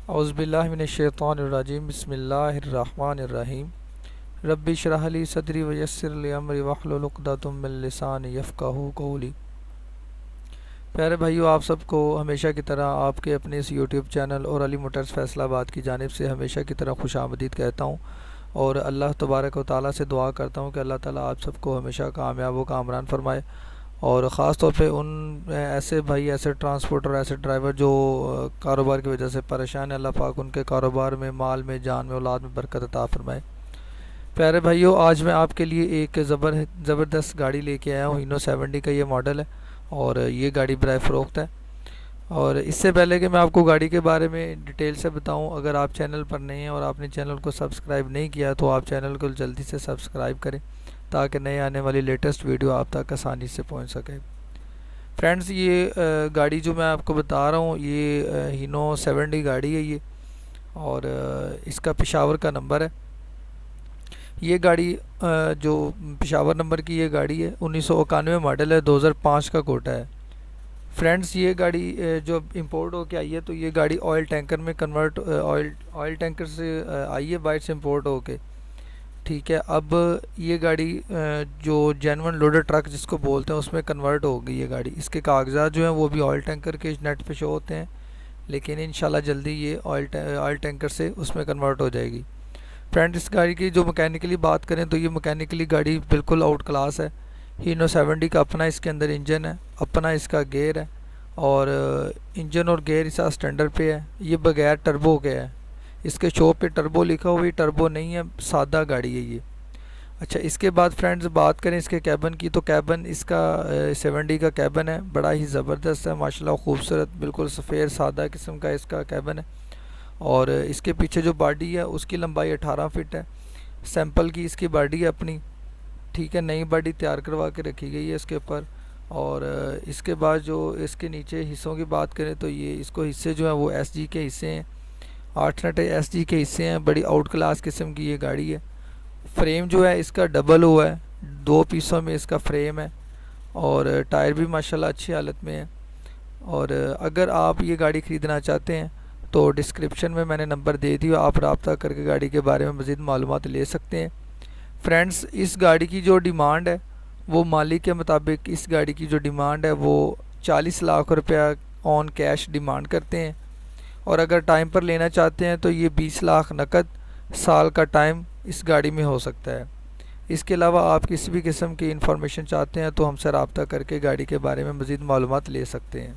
اعوذ باللہ من الشیطان الرجیم بسم اللہ الرحمن الرحیم رب اشرح لی صدری ویسر لی امری واحلل عقدۃ من لسانی یفقہوا قولی۔ پیارے بھائیو، آپ سب کو ہمیشہ کی طرح آپ کے اپنے اس یوٹیوب چینل اور علی موٹرز فیصل آباد کی جانب سے ہمیشہ کی طرح خوش آمدید کہتا ہوں، اور اللہ تبارک و تعالیٰ سے دعا کرتا ہوں کہ اللہ تعالیٰ آپ سب کو ہمیشہ کامیاب و کامران فرمائے، اور خاص طور پہ ان ایسے بھائی، ایسے ٹرانسپورٹر، ایسے ڈرائیور جو کاروبار کی وجہ سے پریشان ہیں، اللہ پاک ان کے کاروبار میں، مال میں، جان میں، اولاد میں برکت عطا فرمائے۔ پیارے بھائیو، آج میں آپ کے لیے ایک زبردست گاڑی لے کے آیا ہوں۔ ہینو 70 کا یہ ماڈل ہے، اور یہ گاڑی برائے فروخت ہے۔ اور اس سے پہلے کہ میں آپ کو گاڑی کے بارے میں ڈیٹیل سے بتاؤں، اگر آپ چینل پر نئے ہیں اور آپ نے چینل کو سبسکرائب نہیں کیا تو آپ چینل کو جلدی سے سبسکرائب کریں تاکہ نئے آنے والی لیٹسٹ ویڈیو آپ تک آسانی سے پہنچ سکے۔ فرینڈز، یہ گاڑی جو میں آپ کو بتا رہا ہوں، یہ ہینو 70 گاڑی ہے یہ، اور اس کا پشاور کا نمبر ہے۔ یہ گاڑی جو پشاور نمبر کی یہ گاڑی ہے، 1991 ماڈل ہے، 2005 کا کوٹا ہے۔ فرینڈز، یہ گاڑی جو امپورٹ ہو کے آئی ہے، تو یہ گاڑی آئل ٹینکر میں کنورٹ، آئل ٹینکر سے آئی ہے، باہر سے امپورٹ ہو کے، ٹھیک ہے۔ اب یہ گاڑی جو جینون لوڈر ٹرک جس کو بولتے ہیں اس میں کنورٹ ہو گئی یہ گاڑی۔ اس کے کاغذات جو ہیں وہ بھی آئل ٹینکر کے نیٹ پہ شو ہوتے ہیں، لیکن انشاءاللہ جلدی یہ آئل ٹینکر سے اس میں کنورٹ ہو جائے گی۔ فرینڈ، اس گاڑی کی جو مکینیکلی بات کریں تو یہ مکینیکلی گاڑی بالکل آؤٹ کلاس ہے۔ ہینو 70 کا اپنا اس کے اندر انجن ہے، اپنا اس کا گیئر ہے، اور انجن اور گیئر اس کا اسٹینڈرڈ پہ ہے۔ یہ بغیر ٹربو کے ہے، اس کے شو پہ ٹربو لکھا ہوا ہے، ٹربو نہیں ہے، سادہ گاڑی ہے یہ۔ اچھا، اس کے بعد فرینڈز بات کریں اس کے کیبن کی، تو کیبن اس کا 70 کا کیبن ہے، بڑا ہی زبردست ہے ماشاءاللہ، خوبصورت، بالکل سفید سادہ قسم کا اس کا کیبن ہے۔ اور اس کے پیچھے جو باڈی ہے اس کی لمبائی 18 فٹ ہے، سیمپل کی اس کی باڈی ہے اپنی، ٹھیک ہے، نئی باڈی تیار کروا کے رکھی گئی ہے اس کے اوپر۔ اور اس کے بعد جو اس کے نیچے حصوں کی بات کریں تو یہ اس کو حصے جو ہیں وہ ایس جی کے حصے ہیں، 8 نٹ ایس جی کے حصے ہیں، بڑی آؤٹ کلاس قسم کی یہ گاڑی ہے۔ فریم جو ہے اس کا ڈبل ہوا ہے، 2 پیسوں میں اس کا فریم ہے، اور ٹائر بھی ماشاءاللہ اچھی حالت میں ہے۔ اور اگر آپ یہ گاڑی خریدنا چاہتے ہیں تو ڈسکرپشن میں نے نمبر دے دیا، آپ رابطہ کر کے گاڑی کے بارے میں مزید معلومات لے سکتے ہیں۔ فرینڈز، اس گاڑی کی جو ڈیمانڈ ہے وہ مالک کے مطابق اس گاڑی کی جو ڈیمانڈ ہے وہ 40 لاکھ روپیہ آن کیش ڈیمانڈ کرتے ہیں، اور اگر ٹائم پر لینا چاہتے ہیں تو یہ 20 لاکھ نقد سال کا ٹائم اس گاڑی میں ہو سکتا ہے۔ اس کے علاوہ آپ کسی بھی قسم کی انفارمیشن چاہتے ہیں تو ہم سے رابطہ کر کے گاڑی کے بارے میں مزید معلومات لے سکتے ہیں۔